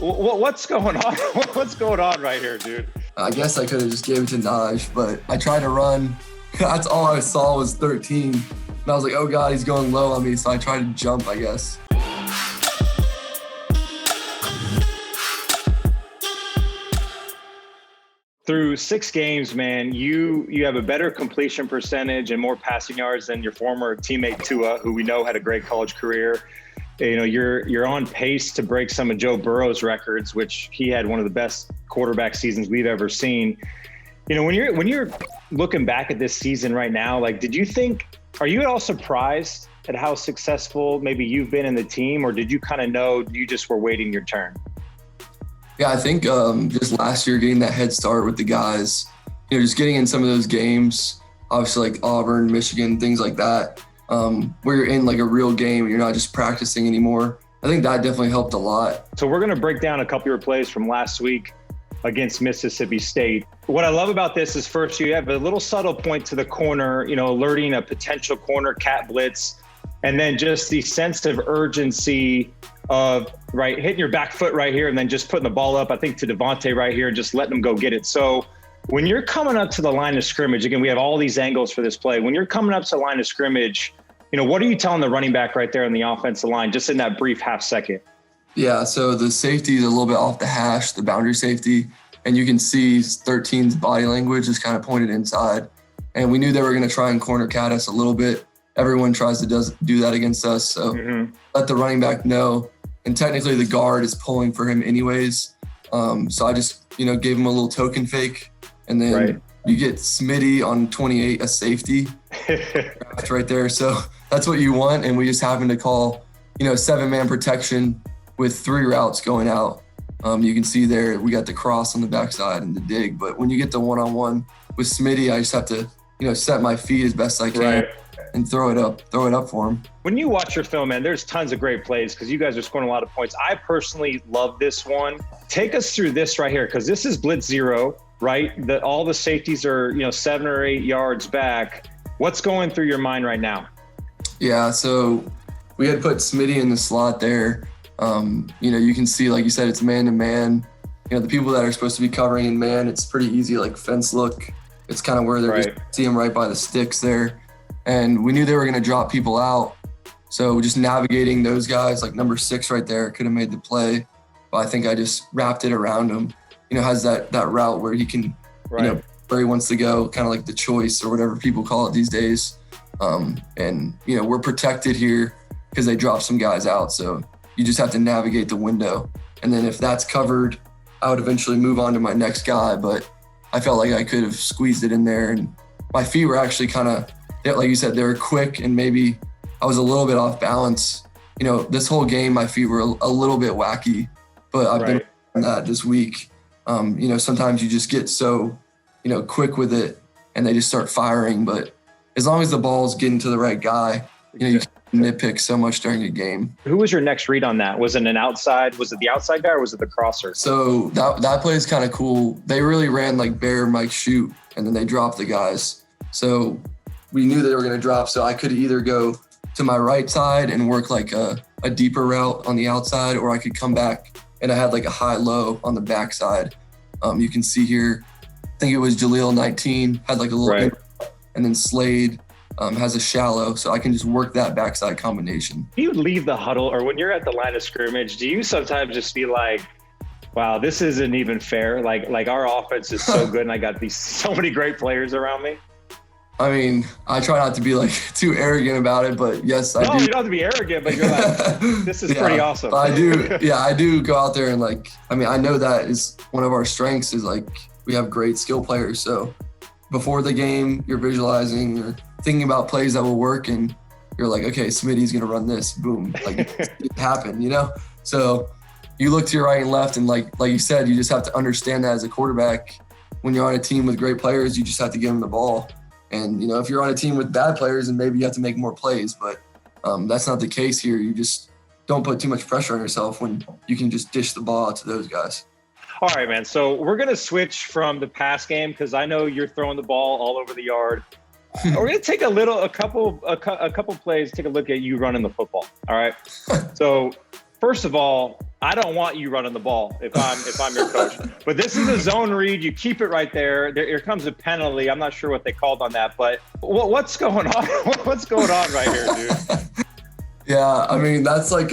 What's going on? What's going on right here, dude? I guess I could have just gave it to Najee, but I tried to run. That's all I saw was 13. And I was like, oh God, he's going low on me. So I tried to jump, I guess. Through 6 games, man, you have a better completion percentage and more passing yards than your former teammate Tua, who we know had a great college career. You know, you're on pace to break some of Joe Burrow's records, which he had one of the best quarterback seasons we've ever seen. You know, when you're looking back at this season right now, like, are you at all surprised at how successful maybe you've been in the team, or did you kind of know you just were waiting your turn? Yeah, I think just last year getting that head start with the guys, you know, just getting in some of those games, obviously like Auburn, Michigan, things like that, where you're in like a real game and you're not just practicing anymore. I think that definitely helped a lot. So we're going to break down a couple of your plays from last week against Mississippi State. What I love about this is, first, you have a little subtle point to the corner, you know, alerting a potential corner cat blitz, and then just the sense of urgency of hitting your back foot right here and then just putting the ball up, I think, to DeVonta right here and just letting him go get it. So when you're coming up to the line of scrimmage, again, we have all these angles for this play. When you're coming up to the line of scrimmage, you know, what are you telling the running back right there on the offensive line, just in that brief half second? Yeah, so the safety is a little bit off the hash, the boundary safety, and you can see 13's body language is kind of pointed inside. And we knew they were going to try and corner cat us a little bit. Everyone tries to do that against us, so let the running back know. And technically the guard is pulling for him anyways. So I just, you know, gave him a little token fake. And then you get Smitty on 28, a safety right there. So that's what you want. And we just happened to call, you know, 7-man protection with 3 routes going out. You can see there we got the cross on the backside and the dig. But when you get the one-on-one with Smitty, I just have to, you know, set my feet as best I can and throw it up for him. When you watch your film, man, there's tons of great plays because you guys are scoring a lot of points. I personally love this one. Take us through this right here, because this is blitz 0, right? All the safeties are, you know, 7 or 8 yards back. What's going through your mind right now? Yeah, so we had put Smitty in the slot there. You know, you can see, like you said, it's man-to-man. You know, the people that are supposed to be covering in man, it's pretty easy, like fence look. It's kind of where they're just see them right by the sticks there. And we knew they were going to drop people out. So just navigating those guys, like number 6 right there, could have made the play. But I think I just wrapped it around him. You know, has that route where he can, you know, where he wants to go, kind of like the choice or whatever people call it these days. And, you know, we're protected here because they dropped some guys out. So you just have to navigate the window. And then if that's covered, I would eventually move on to my next guy. But I felt like I could have squeezed it in there. And my feet were actually kind of, like you said, they were quick, and maybe I was a little bit off balance. You know, this whole game, my feet were a little bit wacky, but I've been on that this week. You know, sometimes you just get so, you know, quick with it and they just start firing. But as long as the ball's getting to the right guy, you know, you can nitpick so much during a game. Who was your next read on that? Was it an outside? Was it the outside guy or was it the crosser? So that play is kind of cool. They really ran like bear, Mike, shoot, and then they dropped the guys. So we knew they were going to drop, so I could either go to my right side and work like a deeper route on the outside, or I could come back and I had like a high-low on the backside. You can see here, I think it was Jaleel 19, had like a little and then Slade has a shallow, so I can just work that backside combination. Do you leave the huddle, or when you're at the line of scrimmage, do you sometimes just be like, wow, this isn't even fair? Like our offense is so good and I got so many great players around me? I mean, I try not to be like too arrogant about it, but yes, I do. No, you don't have to be arrogant, but you're like, this is pretty awesome. I do go out there and like, I mean, I know that is one of our strengths is like, we have great skill players. So before the game, you're visualizing, you're thinking about plays that will work, and you're like, okay, Smitty's going to run this, boom, like it happened, you know? So you look to your right and left, and like you said, you just have to understand that as a quarterback. When you're on a team with great players, you just have to give them the ball. And, you know, if you're on a team with bad players, then maybe you have to make more plays. But that's not the case here. You just don't put too much pressure on yourself when you can just dish the ball out to those guys. All right, man. So we're going to switch from the pass game because I know you're throwing the ball all over the yard. We're going to take a couple plays, take a look at you running the football. All right. So first of all, I don't want you running the ball if I'm your coach. But this is a zone read. You keep it right there. Here comes a penalty. I'm not sure what they called on that, but what's going on? What's going on right here, dude? Yeah, I mean, that's like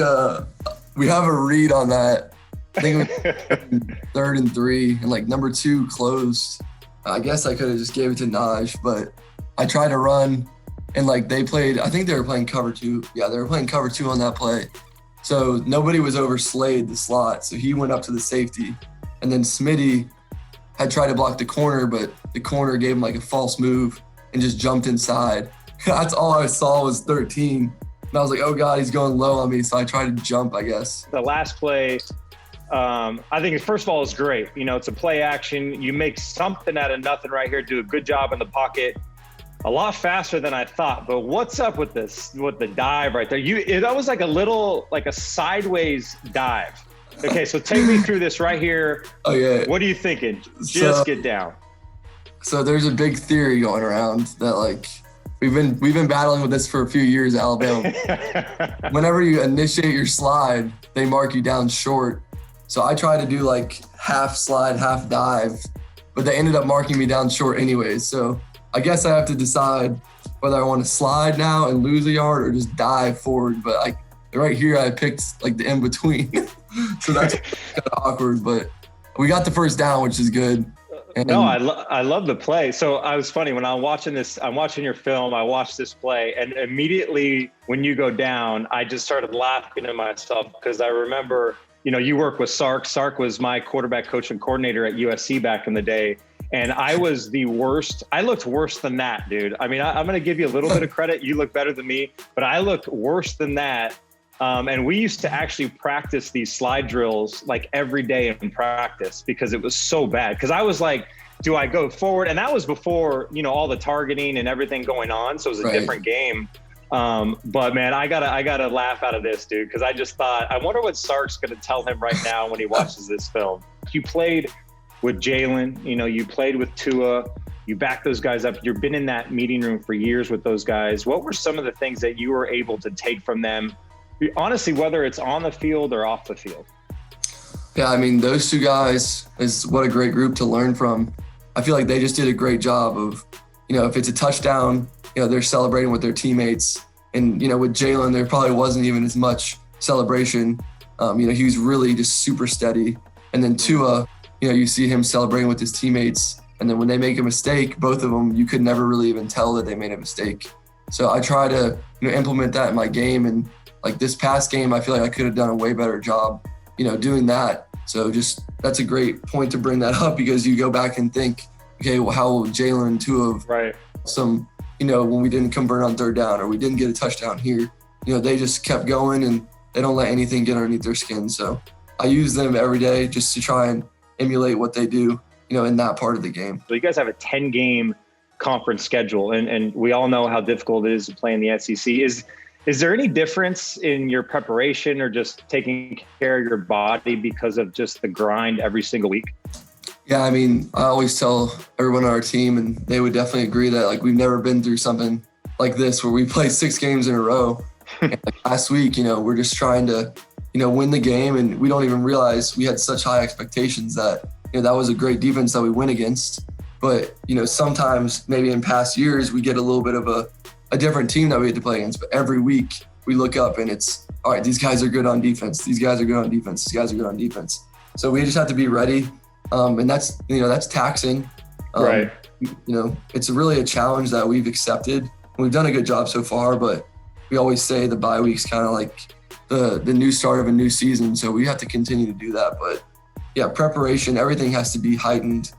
we have a read on that. I think it was 3rd and 3, and like number 2 closed. I guess I could have just gave it to Najee, but I tried to run, and like they played, I think they were playing cover 2. Yeah, they were playing cover 2 on that play. So nobody was over Slade, the slot. So he went up to the safety. And then Smitty had tried to block the corner, but the corner gave him like a false move and just jumped inside. That's all I saw was 13. And I was like, oh God, he's going low on me. So I tried to jump, I guess. The last play, I think, first of all, is great. You know, it's a play action. You make something out of nothing right here, do a good job in the pocket. A lot faster than I thought, but what's up with this, with the dive right there? That was like a sideways dive. Okay, so take me through this right here. Oh yeah. What are you thinking? Just get down. So there's a big theory going around that like we've been battling with this for a few years at Alabama. Whenever you initiate your slide, they mark you down short. So I tried to do like half slide, half dive, but they ended up marking me down short anyways. So I guess I have to decide whether I want to slide now and lose a yard or just dive forward. But right here, I picked like the in between. So that's kind of awkward, but we got the first down, which is good. And no, I love the play. So I was funny when I'm watching your film, I watched this play, and immediately when you go down, I just started laughing to myself because I remember, you know, you work with Sark. Sark was my quarterback coach and coordinator at USC back in the day. And I was the worst. I looked worse than that, dude. I mean, I'm going to give you a little bit of credit. You look better than me, but I looked worse than that. And we used to actually practice these slide drills like every day in practice because it was so bad. Because I was like, do I go forward? And that was before, you know, all the targeting and everything going on. So it was a different game. But man, I gotta laugh out of this, dude, because I just thought, I wonder what Sark's going to tell him right now when he watches this film. You played with Jalen, you know, you played with Tua, you backed those guys up. You've been in that meeting room for years with those guys. What were some of the things that you were able to take from them? Honestly, whether it's on the field or off the field. Yeah, I mean, those 2 guys is what a great group to learn from. I feel like they just did a great job of, you know, if it's a touchdown, you know, they're celebrating with their teammates. And, you know, with Jalen, there probably wasn't even as much celebration. You know, he was really just super steady. And then Tua, you know, you see him celebrating with his teammates. And then when they make a mistake, both of them, you could never really even tell that they made a mistake. So I try to, you know, implement that in my game. And like this past game, I feel like I could have done a way better job, you know, doing that. So just, that's a great point to bring that up because you go back and think, okay, well, how will Jalen and Tua have some, you know, when we didn't convert on 3rd down or we didn't get a touchdown here, you know, they just kept going and they don't let anything get underneath their skin. So I use them every day just to try and emulate what they do, you know, in that part of the game. So you guys have a 10-game conference schedule, and we all know how difficult it is to play in the SEC. Is there any difference in your preparation or just taking care of your body because of just the grind every single week? Yeah, I mean, I always tell everyone on our team, and they would definitely agree that like we've never been through something like this where we play 6 games in a row. And, like, last week, you know, we're just trying to, you know, win the game, and we don't even realize we had such high expectations that, you know, that was a great defense that we win against. But, you know, sometimes maybe in past years we get a little bit of a different team that we had to play against. But every week we look up and it's, all right, these guys are good on defense. These guys are good on defense. These guys are good on defense. So we just have to be ready. And that's, you know, that's taxing. Right. You know, it's really a challenge that we've accepted. We've done a good job so far, but we always say the bye week's kind of like the new start of a new season. So we have to continue to do that. But yeah, preparation, everything has to be heightened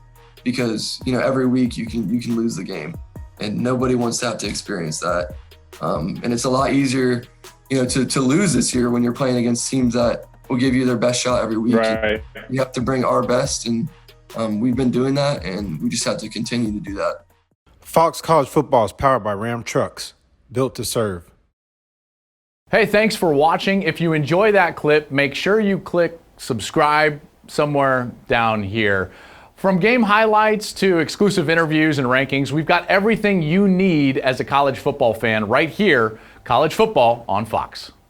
because, you know, every week you can lose the game and nobody wants to have to experience that. And it's a lot easier, you know, to lose this year when you're playing against teams that will give you their best shot every week. Right. You have to bring our best, and we've been doing that, and we just have to continue to do that. Fox College Football is powered by Ram Trucks, built to serve. Hey, thanks for watching. If you enjoy that clip, make sure you click subscribe somewhere down here. From game highlights to exclusive interviews and rankings, we've got everything you need as a college football fan right here, College Football on Fox.